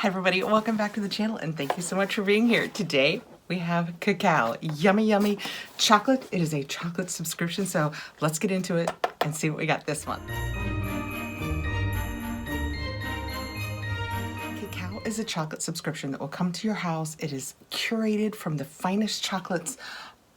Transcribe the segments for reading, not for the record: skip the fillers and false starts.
Hi everybody, welcome back to the channel and thank you so much for being here. Today we have Kekao, yummy chocolate. It is a chocolate subscription, so let's get into it and see what we got this month. Kekao is a chocolate subscription that will come to your house. It is curated from the finest chocolates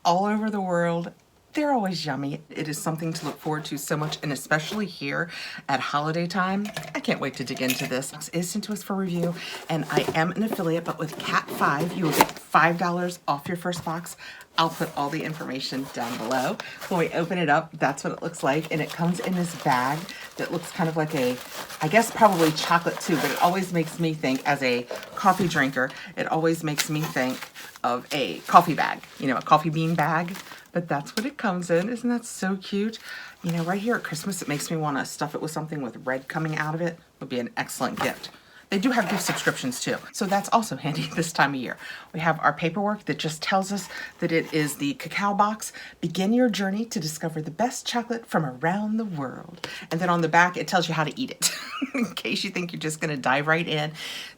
all over the world. They're always yummy. It is something to look forward to so much, and especially here at holiday time. I can't wait to dig into this. It is sent to us for review, and I am an affiliate, but with Cat5, you will get $5 off your first box. I'll put all the information down below. When we open it up, that's what it looks like, and it comes in this bag that looks kind of like a, I guess probably chocolate too, but it always makes me think, as a coffee drinker, it always makes me think of a coffee bag, you know, a coffee bean bag. But that's what it comes in. Isn't that so cute? You know, right here at Christmas, it makes me want to stuff it with something with red coming out of it. Would be an excellent gift. They do have gift subscriptions too, so that's also handy this time of year. We have our paperwork that just tells us that it is the Kekao box. Begin your journey to discover the best chocolate from around the world. And then on the back, it tells you how to eat it, in case you think you're just gonna dive right in.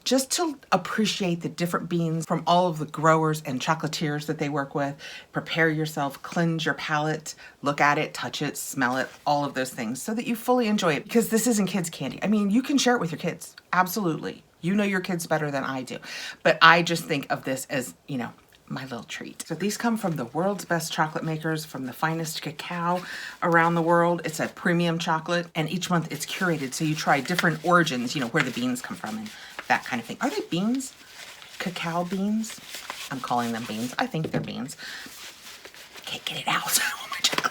Just to appreciate the different beans from all of the growers and chocolatiers that they work with. Prepare yourself, cleanse your palate, look at it, touch it, smell it, all of those things, so that you fully enjoy it, because this isn't kids' candy. I mean, you can share it with your kids, absolutely. You know your kids better than I do. But I just think of this as, you know, my little treat. So these come from the world's best chocolate makers, from the finest cacao around the world. It's a premium chocolate, and each month it's curated, so you try different origins, you know, where the beans come from and that kind of thing. Are they beans? Cacao beans? I'm calling them beans. I think they're beans. Can't get it out. Oh, my chocolate.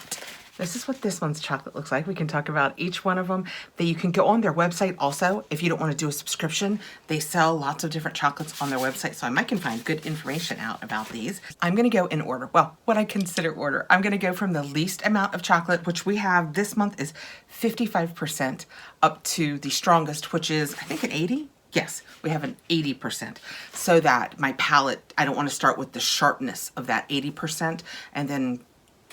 This is what this one's chocolate looks like. We can talk about each one of them. That you can go on their website also. If you don't want to do a subscription, they sell lots of different chocolates on their website, so I might can find good information out about these. I'm going to go in order. Well, what I consider order. I'm going to go from the least amount of chocolate, which we have this month is 55%, up to the strongest, which is, I think, an 80? Yes, we have an 80%, so that my palate, I don't want to start with the sharpness of that 80% and then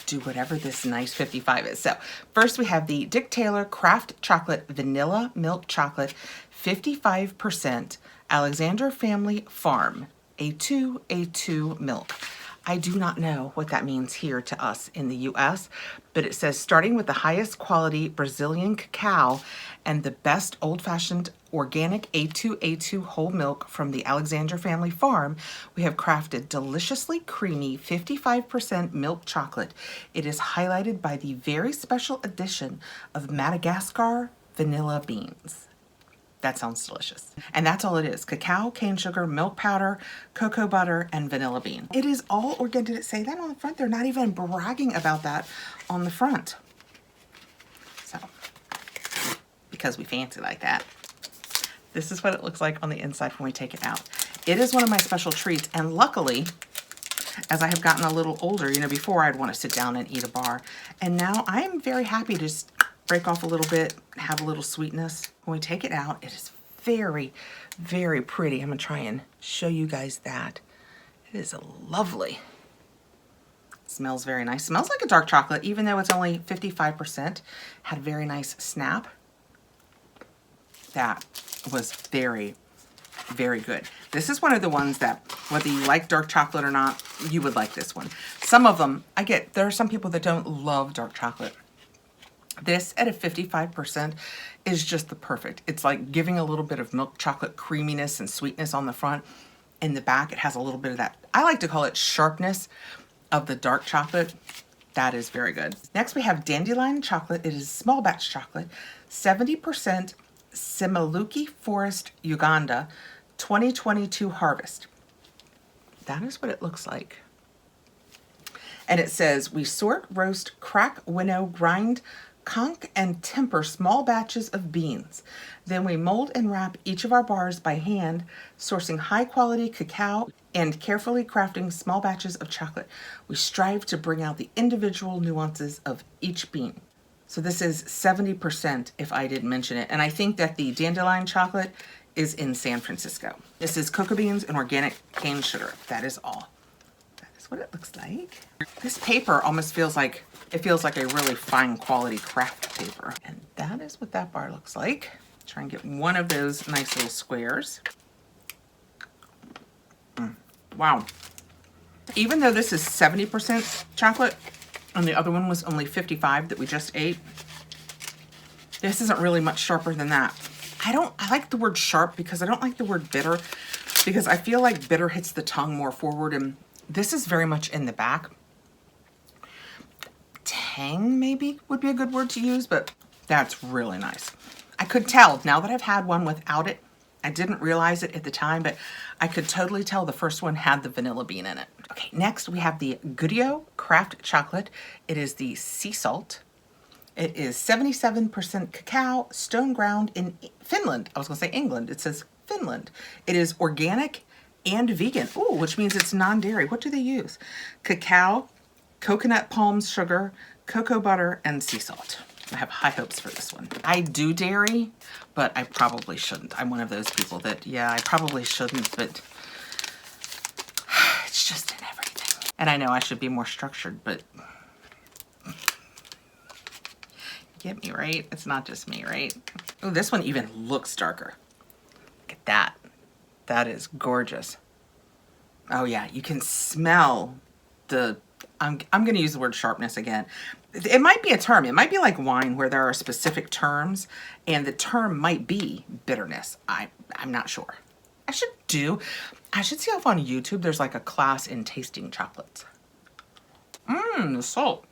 do whatever this nice 55 is. So first we have the Dick Taylor Craft Chocolate Vanilla Milk Chocolate, 55% Alexander Family Farm, A2 milk. I do not know what that means here to us in the US, but it says starting with the highest quality Brazilian cacao and the best old-fashioned organic A2 whole milk from the Alexander Family Farm, we have crafted deliciously creamy 55% milk chocolate. It is highlighted by the very special addition of Madagascar vanilla beans. That sounds delicious. And that's all it is. Cacao, cane sugar, milk powder, cocoa butter, and vanilla bean. It is all organic. Did it say that on the front? They're not even bragging about that on the front. So, because we fancy like that. This is what it looks like on the inside when we take it out. It is one of my special treats, and luckily, as I have gotten a little older, you know, before I'd want to sit down and eat a bar, and now I am very happy to just break off a little bit, have a little sweetness. When we take it out, it is very, very pretty. I'm gonna try and show you guys that. It is lovely. It smells very nice. Smells like a dark chocolate, even though it's only 55%. Had a very nice snap. That was very, very good. This is one of the ones that, whether you like dark chocolate or not, you would like this one. Some of them, there are some people that don't love dark chocolate. This at a 55% is just the perfect. It's like giving a little bit of milk chocolate creaminess and sweetness on the front. In the back, it has a little bit of that, I like to call it sharpness of the dark chocolate. That is very good. Next we have Dandelion chocolate. It is small batch chocolate, 70% Simaluki Forest, Uganda, 2022 harvest. That is what it looks like. And it says, we sort, roast, crack, winnow, grind, conch, and temper small batches of beans. Then we mold and wrap each of our bars by hand, sourcing high quality cacao and carefully crafting small batches of chocolate. We strive to bring out the individual nuances of each bean. So this is 70%, if I didn't mention it. And I think that the Dandelion chocolate is in San Francisco. This is cocoa beans and organic cane sugar. That is all. That is what it looks like. This paper almost feels like, it feels like a really fine quality craft paper. And that is what that bar looks like. Try and get one of those nice little squares. Wow. Even though this is 70% chocolate and the other one was only 55 that we just ate, this isn't really much sharper than that. I like the word sharp because I don't like the word bitter, because I feel like bitter hits the tongue more forward, and this is very much in the back. Tang maybe would be a good word to use, but that's really nice. I could tell now that I've had one without it. I didn't realize it at the time, but I could totally tell the first one had the vanilla bean in it. Okay, next we have the Goodio craft chocolate. It is the sea salt. It is 77% cacao, stone ground in Finland. I was gonna say England, it says Finland. It is organic and vegan. Ooh, which means it's non-dairy. What do they use? Cacao, coconut palm sugar, cocoa butter, and sea salt. I have high hopes for this one. I do dairy, but I probably shouldn't. I'm one of those people that, yeah, I probably shouldn't, but it's just in everything. And I know I should be more structured, but get me, right? It's not just me, right? Oh, this one even looks darker. Look at that. That is gorgeous. Oh yeah, you can smell the, I'm gonna use the word sharpness again. It might be a term. It might be like wine where there are specific terms, and the term might be bitterness. I'm not sure. I should see if on YouTube there's like a class in tasting chocolates. The salt.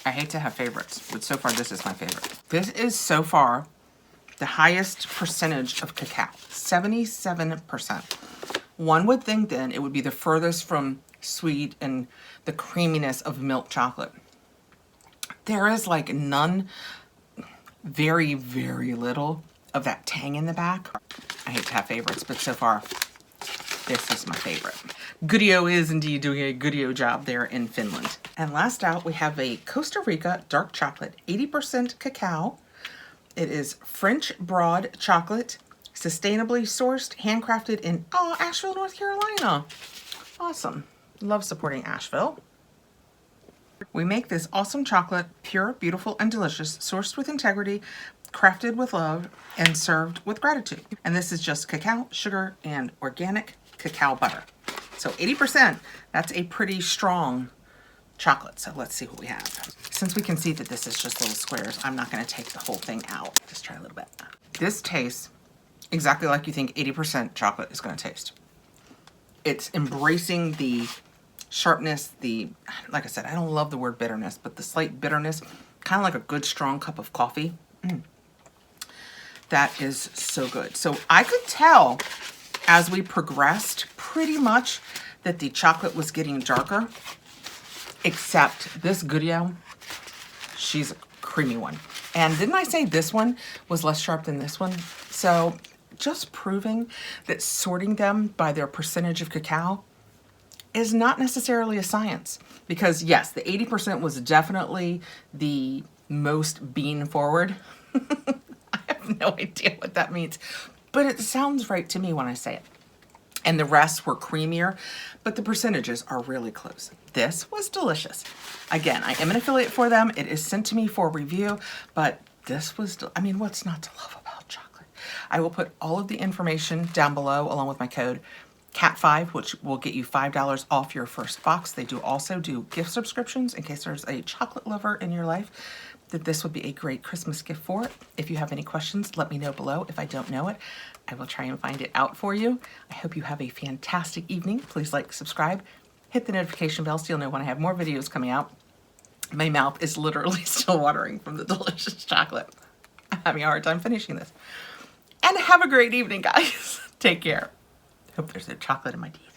I hate to have favorites, but so far this is my favorite. This is so far the highest percentage of cacao, 77%. One would think then it would be the furthest from sweet and the creaminess of milk chocolate. There is like none, very, very little of that tang in the back. I hate to have favorites, but so far, this is my favorite. Goodio is indeed doing a Goodio job there in Finland. And last out, we have a Costa Rica dark chocolate, 80% cacao. It is French broad chocolate, sustainably sourced, handcrafted in, Asheville, North Carolina. Awesome. Love supporting Asheville. We make this awesome chocolate, pure, beautiful, and delicious, sourced with integrity, crafted with love, and served with gratitude. And this is just cacao, sugar, and organic cacao butter. So 80%, that's a pretty strong chocolate. So let's see what we have. Since we can see that this is just little squares, I'm not gonna take the whole thing out. Just try a little bit. This tastes exactly like you think 80% chocolate is gonna taste. It's embracing the sharpness, like I said, I don't love the word bitterness, but the slight bitterness, kind of like a good strong cup of coffee. That is so good. So I could tell as we progressed pretty much that the chocolate was getting darker, except this Goodio, she's a creamy one. And didn't I say this one was less sharp than this one? So just proving that sorting them by their percentage of cacao is not necessarily a science, because yes, the 80% was definitely the most bean forward. I have no idea what that means, but it sounds right to me when I say it. And the rest were creamier, but the percentages are really close. This was delicious. Again, I am an affiliate for them. It is sent to me for review, but this was, I mean, what's not to love about chocolate? I will put all of the information down below along with my code CAT5, which will get you $5 off your first box. They do also do gift subscriptions in case there's a chocolate lover in your life that this would be a great Christmas gift for. If you have any questions, let me know below. If I don't know it, I will try and find it out for you. I hope you have a fantastic evening. Please like, subscribe, hit the notification bell so you'll know when I have more videos coming out. My mouth is literally still watering from the delicious chocolate. I'm having a hard time finishing this. And have a great evening, guys. Take care. Hope there's no chocolate in my teeth.